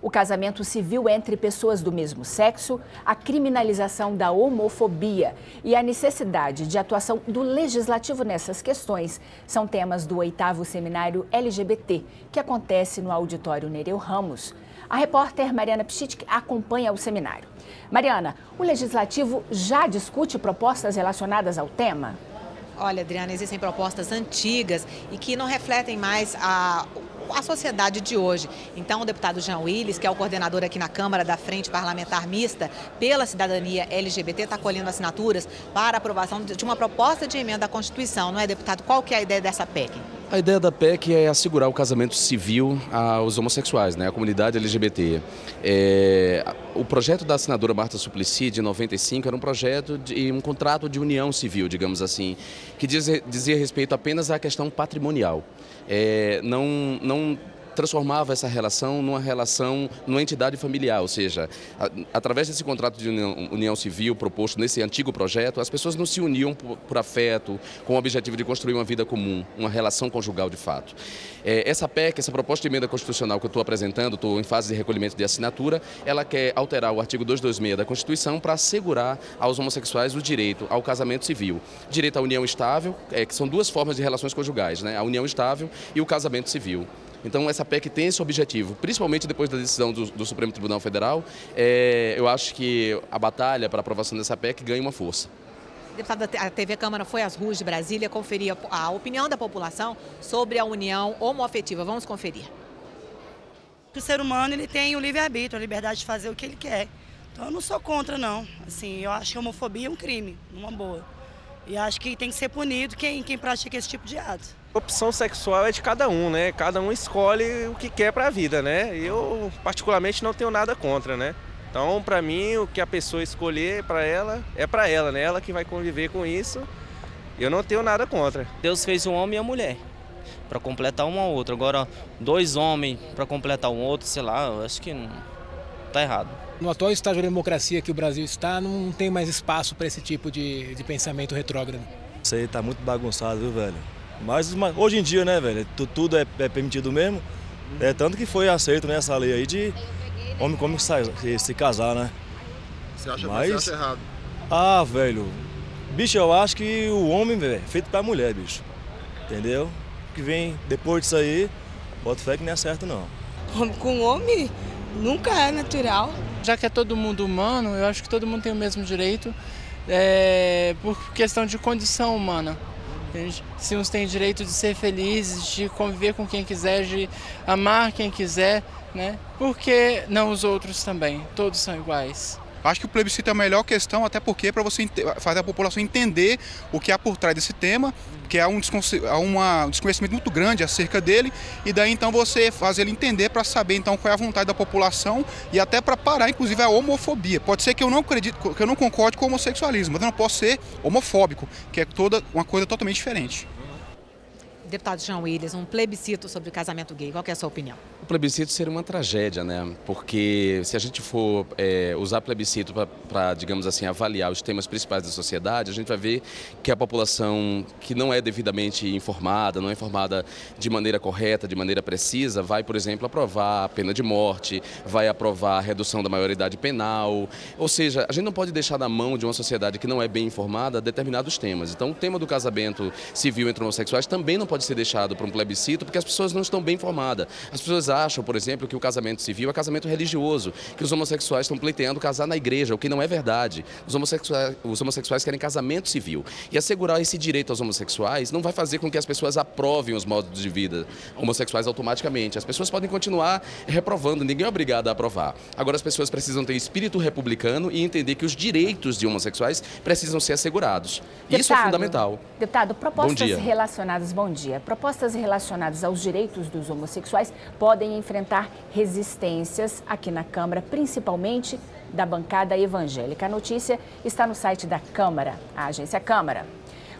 o casamento civil entre pessoas do mesmo sexo, a criminalização da homofobia e a necessidade de atuação do legislativo nessas questões são temas do 8º Seminário LGBT, que acontece no Auditório Nereu Ramos. A repórter Mariana Pschitk acompanha o seminário. Mariana, o legislativo já discute propostas relacionadas ao tema? Olha, Adriana, existem propostas antigas e que não refletem mais a sociedade de hoje. Então, o deputado Jean Willis, que é o coordenador aqui na Câmara da Frente Parlamentar Mista pela Cidadania LGBT, está colhendo assinaturas para a aprovação de uma proposta de emenda à Constituição. Não é, deputado? Qual que é a ideia dessa PEC? A ideia da PEC é assegurar o casamento civil aos homossexuais, né, à comunidade LGBT. O projeto da senadora Marta Suplicy, de 95, era um projeto de um contrato de união civil, digamos assim, que dizia respeito apenas à questão patrimonial. Não transformava essa relação numa entidade familiar, ou seja, através desse contrato de união civil proposto nesse antigo projeto, as pessoas não se uniam por afeto, com o objetivo de construir uma vida comum, uma relação conjugal de fato. Essa PEC, essa proposta de emenda constitucional que eu estou apresentando, estou em fase de recolhimento de assinatura, ela quer alterar o artigo 226 da Constituição para assegurar aos homossexuais o direito ao casamento civil, direito à união estável, que são duas formas de relações conjugais, né? A união estável e o casamento civil. Então, essa PEC tem esse objetivo, principalmente depois da decisão do Supremo Tribunal Federal. Eu acho que a batalha para a aprovação dessa PEC ganha uma força. Deputada, a TV Câmara foi às ruas de Brasília conferir a opinião da população sobre a união homoafetiva. Vamos conferir. O ser humano ele tem o livre-arbítrio, a liberdade de fazer o que ele quer. Então, eu não sou contra, não. Assim, eu acho que a homofobia é um crime, numa boa. E acho que tem que ser punido quem pratica esse tipo de ato. A opção sexual é de cada um, né? Cada um escolhe o que quer para a vida, né? Eu, particularmente, não tenho nada contra, né? Então, para mim, o que a pessoa escolher para ela, é para ela, né? Ela que vai conviver com isso. Eu não tenho nada contra. Deus fez um homem e a mulher para completar um ao outro. Agora, dois homens para completar um outro, sei lá, eu acho que não tá errado. No atual estágio da democracia que o Brasil está, não tem mais espaço para esse tipo de pensamento retrógrado. Isso aí tá muito bagunçado, viu, velho? Mas hoje em dia, né, velho, tudo é permitido mesmo. Tanto que foi aceito nessa lei aí de homem como se casar, né? Você acha errado? Ah, velho, bicho, eu acho que o homem, velho, é feito pra mulher, bicho. Entendeu? O que vem depois disso aí, bota fé que não é certo, não. Homem com homem nunca é natural. Já que é todo mundo humano, eu acho que todo mundo tem o mesmo direito, por questão de condição humana. Se uns têm direito de ser felizes, de conviver com quem quiser, de amar quem quiser, né? Por que não os outros também? Todos são iguais. Acho que o plebiscito é a melhor questão, até porque para você fazer a população entender o que há por trás desse tema, que há um desconhecimento muito grande acerca dele, e daí então você fazer ele entender para saber então qual é a vontade da população e até para parar, inclusive, a homofobia. Pode ser que eu não acredite, que eu não concorde com o homossexualismo, mas eu não posso ser homofóbico, que é uma coisa totalmente diferente. Deputado Jean Willis, um plebiscito sobre o casamento gay, qual que é a sua opinião? O plebiscito seria uma tragédia, né? Porque se a gente for usar plebiscito para, digamos assim, avaliar os temas principais da sociedade, a gente vai ver que a população que não é devidamente informada, não é informada de maneira correta, de maneira precisa, vai, por exemplo, aprovar a pena de morte, vai aprovar a redução da maioridade penal. Ou seja, a gente não pode deixar na mão de uma sociedade que não é bem informada determinados temas. Então, o tema do casamento civil entre homossexuais também não pode ser deixado para um plebiscito, porque as pessoas não estão bem informadas. As pessoas acham, por exemplo, que o casamento civil é casamento religioso, que os homossexuais estão pleiteando casar na igreja, o que não é verdade. Os homossexuais querem casamento civil. E assegurar esse direito aos homossexuais não vai fazer com que as pessoas aprovem os modos de vida homossexuais automaticamente. As pessoas podem continuar reprovando, ninguém é obrigado a aprovar. Agora, as pessoas precisam ter espírito republicano e entender que os direitos de homossexuais precisam ser assegurados. Deputado, isso é fundamental. Deputado, propostas relacionadas... Bom dia. Propostas relacionadas aos direitos dos homossexuais podem enfrentar resistências aqui na Câmara, principalmente da bancada evangélica. A notícia está no site da Câmara, a agência Câmara.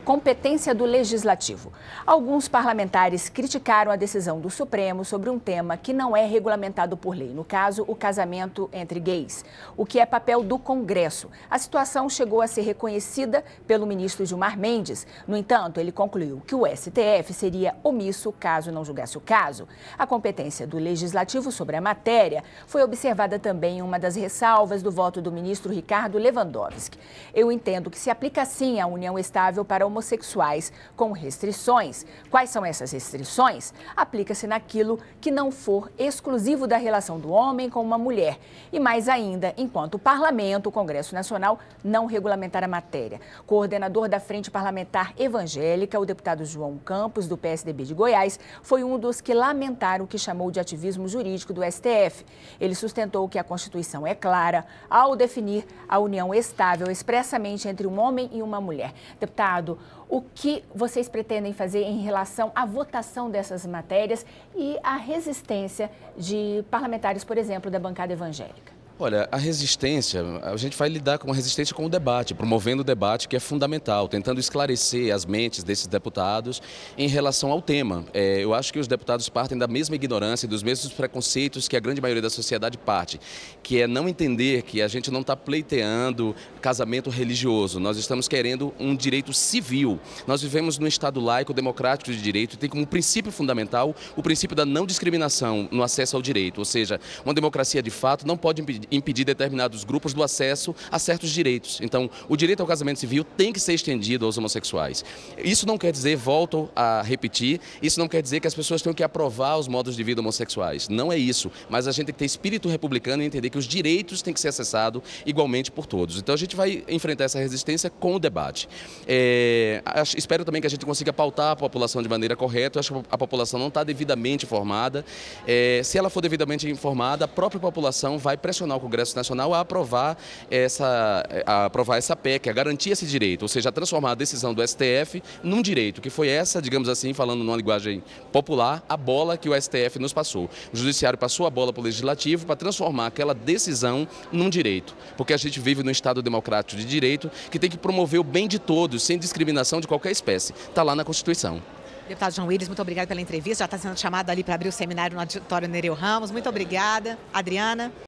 competência do Legislativo. Alguns parlamentares criticaram a decisão do Supremo sobre um tema que não é regulamentado por lei, no caso, o casamento entre gays, o que é papel do Congresso. A situação chegou a ser reconhecida pelo ministro Gilmar Mendes. No entanto, ele concluiu que o STF seria omisso caso não julgasse o caso. A competência do Legislativo sobre a matéria foi observada também em uma das ressalvas do voto do ministro Ricardo Lewandowski. Eu entendo que se aplica sim a união estável para homossexuais com restrições. Quais são essas restrições? Aplica-se naquilo que não for exclusivo da relação do homem com uma mulher. E mais ainda, enquanto o Parlamento, o Congresso Nacional, não regulamentar a matéria. Coordenador da Frente Parlamentar Evangélica, o deputado João Campos, do PSDB de Goiás, foi um dos que lamentaram o que chamou de ativismo jurídico do STF. Ele sustentou que a Constituição é clara ao definir a união estável expressamente entre um homem e uma mulher. Deputado, o que vocês pretendem fazer em relação à votação dessas matérias e à resistência de parlamentares, por exemplo, da bancada evangélica? Olha, a resistência, a gente vai lidar com a resistência com o debate, promovendo o debate que é fundamental, tentando esclarecer as mentes desses deputados em relação ao tema. Eu acho que os deputados partem da mesma ignorância, dos mesmos preconceitos que a grande maioria da sociedade parte, que é não entender que a gente não está pleiteando casamento religioso, nós estamos querendo um direito civil. Nós vivemos num Estado laico, democrático de direito, e tem como princípio fundamental o princípio da não discriminação no acesso ao direito, ou seja, uma democracia de fato não pode impedir determinados grupos do acesso a certos direitos. Então, o direito ao casamento civil tem que ser estendido aos homossexuais. Isso não quer dizer, volto a repetir, isso não quer dizer que as pessoas tenham que aprovar os modos de vida homossexuais. Não é isso, mas a gente tem que ter espírito republicano e entender que os direitos têm que ser acessados igualmente por todos. Então, a gente vai enfrentar essa resistência com o debate. Espero também que a gente consiga pautar a população de maneira correta. Eu acho que a população não está devidamente informada. Se ela for devidamente informada, a própria população vai pressionar o Congresso Nacional a aprovar essa PEC, a garantir esse direito, ou seja, a transformar a decisão do STF num direito, que foi essa, digamos assim, falando numa linguagem popular, a bola que o STF nos passou. O Judiciário passou a bola para o Legislativo para transformar aquela decisão num direito, porque a gente vive num Estado democrático de direito que tem que promover o bem de todos, sem discriminação de qualquer espécie. Está lá na Constituição. Deputado João Willis, muito obrigada pela entrevista. Já está sendo chamado ali para abrir o seminário no auditório Nereu Ramos. Muito obrigada. Adriana.